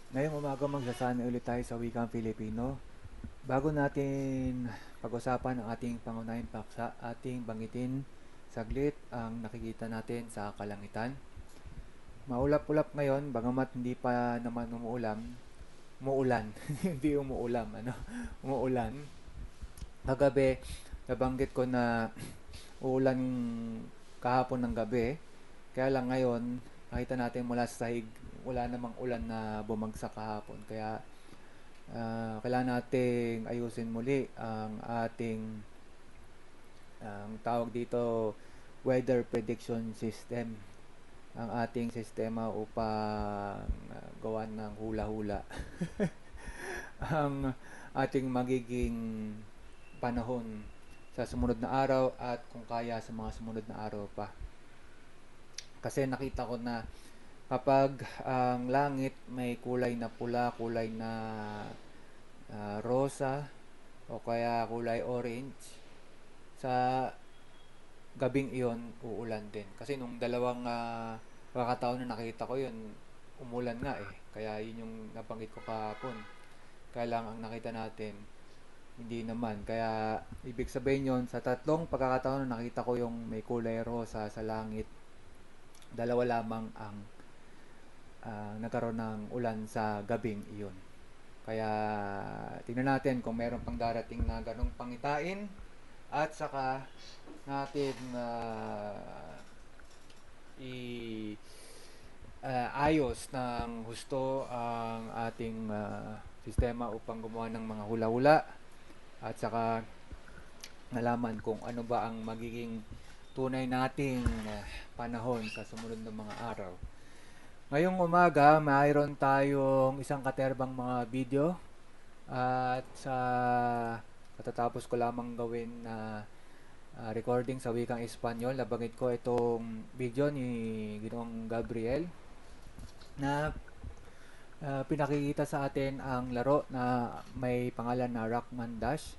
Ngayong umaga magsasana ulit tayo sa wikang Filipino. Bago natin pag-usapan ang ating pangunahing paksa, ating banggitin saglit ang nakikita natin sa kalangitan. Maulap-ulap ngayon, bagamat hindi pa naman umuulan, hindi umuulam, umuulan. Kagabi, nabanggit ko na uulan kahapon ng gabi. Kaya lang ngayon, nakita natin mula sa sahig, wala namang ulan na bumagsak kahapon. Kaya kailangan nating ayusin muli ang ating ang tawag dito weather prediction system, ang ating sistema upang gawan ng hula-hula ang ating magiging panahon sa sumunod na araw at kung kaya sa mga sumunod na araw pa. Kasi nakita ko na kapag ang langit may kulay na pula, kulay na rosa o kaya kulay orange, sa gabing iyon uulan din. Kasi nung dalawang pagkakataon na nakita ko yun, umulan nga eh. Kaya yun yung nabanggit ko kahapon. Kaya lang ang nakita natin, hindi naman. Kaya ibig sabihin yun, sa tatlong pagkakataon na nakita ko yung may kulay rosa sa langit, dalawa lamang ang nagkaroon ng ulan sa gabing iyon. Kaya tingnan natin kung meron pang darating na ganong pangitain at saka natin i ayos ng husto ang ating sistema upang gumawa ng mga hula-hula at saka nalaman kung ano ba ang magiging tunay nating panahon sa sumunod na mga araw. Ngayong umaga, mayroon tayong isang katerbang mga video at sa katatapos ko lamang gawin na recording sa wikang Espanyol, nabanggit ko itong video ni Ginoong Gabriel na pinakikita sa atin ang laro na may pangalan na Rockman Dash.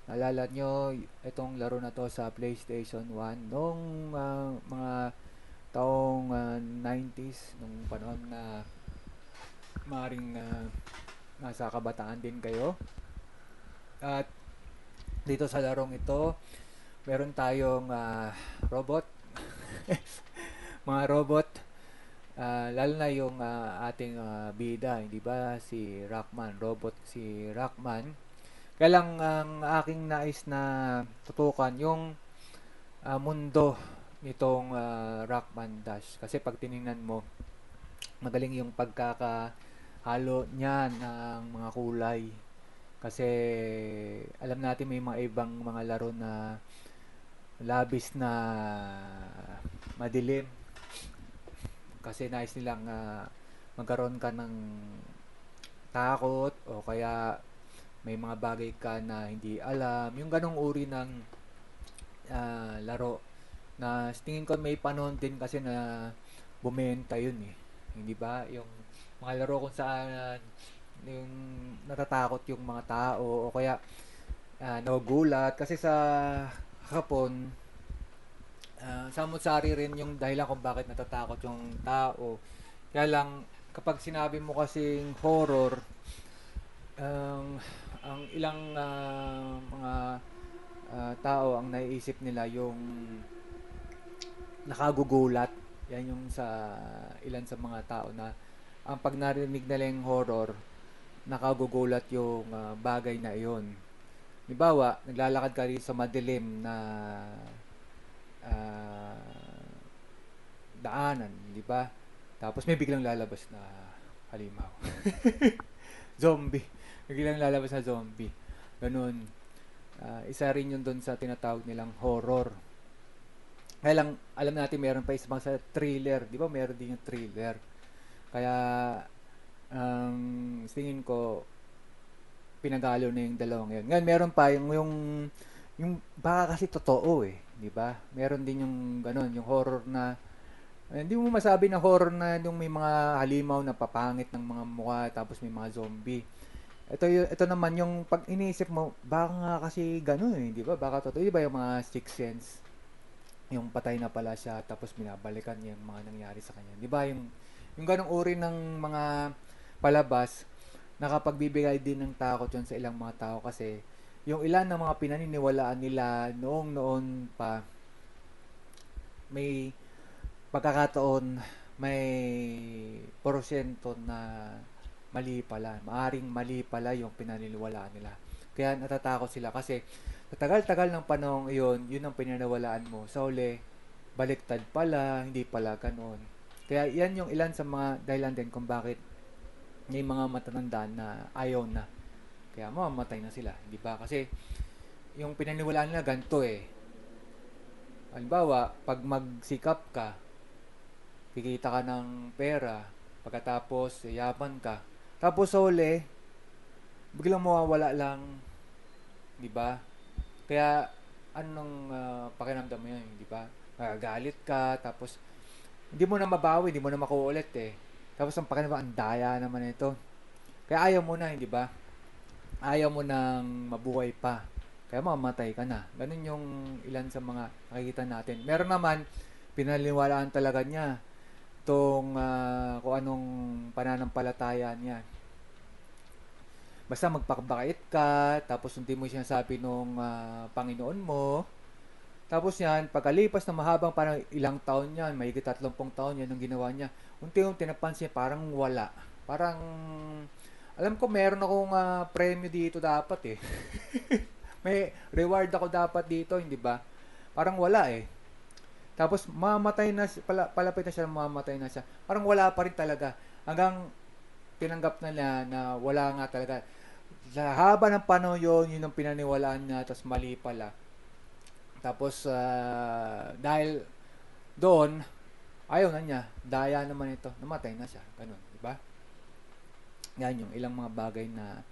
Naalala nyo itong laro na to sa PlayStation 1 noong mga taong 90s, nung panahon na maring nasa kabataan din kayo. At dito sa larong ito, meron tayong robot, mga robot, lalo na yung ating bida, hindi ba? Si Rockman, robot si Rockman. Kaya lang ang aking nais na tutukan yung mundo nitong Rockman Dash. Kasi pag tiningnan mo, magaling yung pagkakahalo niyan ng mga kulay. Kasi alam natin may mga ibang mga laro na labis na madilim. Kasi nais nilang magkaroon ka ng takot o kaya may mga bagay ka na hindi alam. Yung ganong uri ng laro na tingin ko may panahon din kasi na bumenta yun eh. Hindi ba? Yung mga laro kung saan yung natatakot yung mga tao o kaya nagugulat kasi sa hapon samot-sari rin yung dahilan kung bakit natatakot yung tao. Kaya lang kapag sinabi mo kasing horror, ang ilang mga tao ang naiisip nila yung nakagugulat. Yan yung sa ilan sa mga tao na ang pag narinig nila yung horror, nakagugulat yung bagay na iyon. Halimbawa, naglalakad ka rin sa madilim na ah, daanan, di ba? Tapos may biglang lalabas na halimaw. Zombie. Biglang lalabas na zombie. Ganun. Isa rin yun doon sa tinatawag nilang horror. Kaya lang, alam natin meron pa isang sa thriller. Di ba meron din yung thriller. Kaya, ang tingin ko, pinagalo na yung dalawang yun. Ngayon, meron pa yung baka kasi totoo eh. Di ba? Meron din yung ganun, yung horror na hindi mo masabi na horror na yung may mga halimaw na papangit ng mga mukha tapos may mga zombie. Ito naman yung pag iniisip mo, baka nga kasi gano'n eh, di ba? Baka totoo, di ba yung mga sixth sense, yung patay na pala siya tapos binabalikan niya yung mga nangyari sa kanya. Di ba yung ganong uri ng mga palabas, nakapagbibigay din ng takot yun sa ilang mga tao kasi yung ilan ng mga pinaniniwalaan nila noong noon pa, may pagkakataon, may porsyento na mali pala. Maaring mali pala yung pinaniniwalaan nila. Kaya natatakot sila kasi sa tagal-tagal ng panahon iyon, yun ang pinaniniwalaan mo. Sa uli, baliktad pala, hindi pala ganoon. Kaya yan yung ilan sa mga dahilan din kung bakit may mga matatanda na ayaw na. Kaya mamamatay na sila, di ba? Kasi yung pinaniniwalaan nila ganito eh. Halimbawa, pag magsikap ka, kikita ka ng pera, pagkatapos yaman ka. Tapos sa uli, biglang mawawala lang, di ba? Kaya anong pakiramdam mo yun, di ba? Magagalit ka, tapos hindi mo na mabawi, hindi mo na makuha ulit eh. Tapos ang pakiramdam, ang daya naman ito. Kaya ayaw mo na, di ba? Ayaw mo nang mabuhay pa. Kaya mamamatay ka na. Ganun yung ilan sa mga nakikita natin. Meron naman, pinaliniwalaan talaga niya itong kung anong pananampalataya niya. Basta magpakabait ka, tapos hindi mo siya sabi nung Panginoon mo. Tapos yan, pagkalipas na mahabang parang ilang taon yan, may 30 taon yan ang ginawa niya. Unti-unti napansin, parang wala. Parang, alam ko meron akong premyo dito dapat eh. May reward ako dapat dito, hindi ba? Parang wala eh. Tapos mamatay na, palapit na siya, mamatay na siya. Parang wala pa rin talaga. Hanggang tinanggap na niya na wala nga talaga. Sa haba ng panahon yun ang pinaniwalaan niya, tapos mali pala. Tapos, dahil doon, ayaw na niya. Daya naman ito. Namatay na siya. Ganun, di ba? Yan yung ilang mga bagay na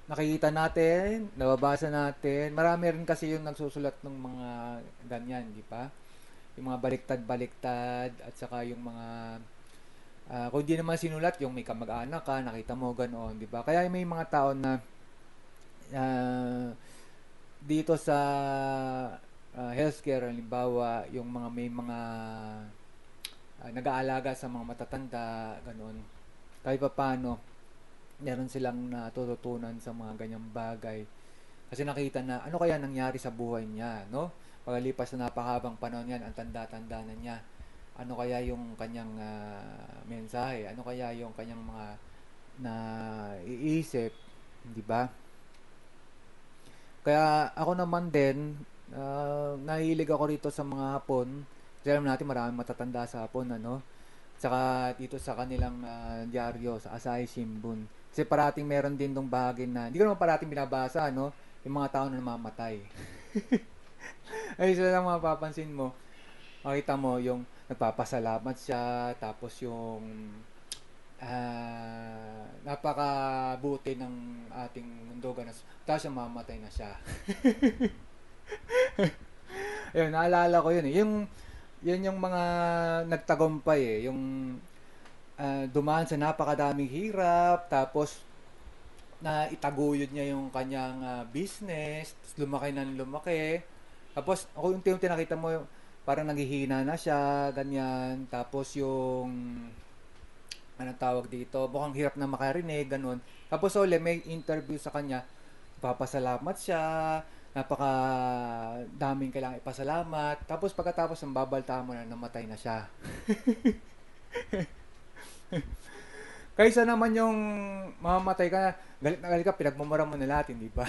nakikita natin, nababasa natin. Marami rin kasi yung nagsusulat ng mga ganyan, di ba? Yung mga baliktad-baliktad at saka yung mga kung di naman sinulat, yung may kamag-anak ka, nakita mo ganoon, di ba? Kaya may mga tao na dito sa healthcare, halimbawa, yung mga may mga nag-aalaga sa mga matatanda, ganoon. Kahit pa paano, meron silang natututunan sa mga ganyang bagay. Kasi nakita na ano kaya nangyari sa buhay niya, no? Pagkalipas na napakahabang panahon yan, ang tanda-tanda na niya. Ano kaya yung kanyang mensahe? Ano kaya yung kanyang mga na iisip, di ba? Kaya ako naman din, nahilig ako rito sa mga Hapon. Kasi alam natin maraming matatanda sa Hapon, ano? Tsaka dito sa kanilang dyaryo, sa Asahi Shimbun. Kasi parating meron din tong bahagi na, hindi ko naman parating binabasa, no? Yung mga tao na namamatay. Ay, sila lang mapapansin mo. Makita mo yung nagpapasalamat siya, tapos yung napakabuti ng ating mundo, tapos siya mamatay na siya. Ayun, naalala ko yun eh. Yun yung mga nagtagumpay eh. Yung dumaan sa napakadaming hirap, tapos na itaguyod niya yung kanyang business, tapos lumaki ng lumaki. Tapos ako unti-unti nakita mo parang naghihina na siya, ganyan. Tapos yung anong tawag dito, mukhang hirap na makarinig, ganun. Tapos ulit may interview sa kanya, papasalamat siya, napaka daming kailangan ipasalamat. Tapos pagkatapos ng babalta mo na namatay na siya. Kaysa naman yung mamamatay ka, galit na galit ka, pinagmumura mo na lahat, hindi ba?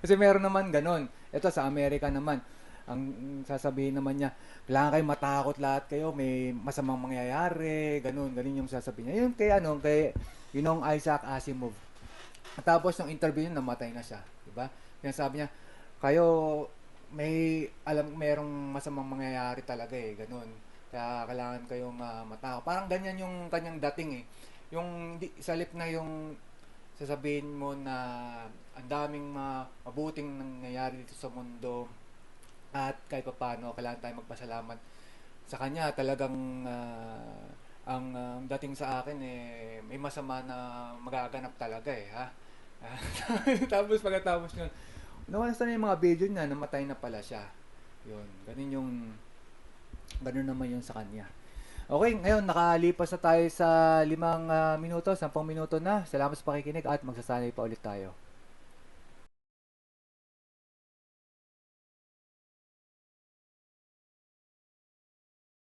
Kasi meron naman ganun. Ito sa Amerika naman, ang sasabihin naman niya, kailangan kayo matakot lahat kayo, may masamang mangyayari, ganun yung sasabihin niya. Yun kay Yunong Isaac Asimov. At tapos yung interview niya, namatay na siya, di ba? Kaya sabi niya, kayo merong masamang mangyayari talaga eh, ganun. Kaya kailangan kayong matakot. Parang ganyan yung kanyang dating eh. Yung salip na yung sasabihin mo na ang daming mabuting nangyayari dito sa mundo at kahit pa paano kailangan tayong magpasalamat sa kanya. Talagang ang dating sa akin eh may masama na magaganap talaga eh, ha. Tapos pagkatapos yun, nawalas na yung mga video niya, namatay na pala siya. Yun, ganun naman yun sa kanya. Okay, ngayon nakalipas na tayo sa 5 minuto, 10 minuto na. Salamat sa pakikinig at magsasanay pa ulit tayo.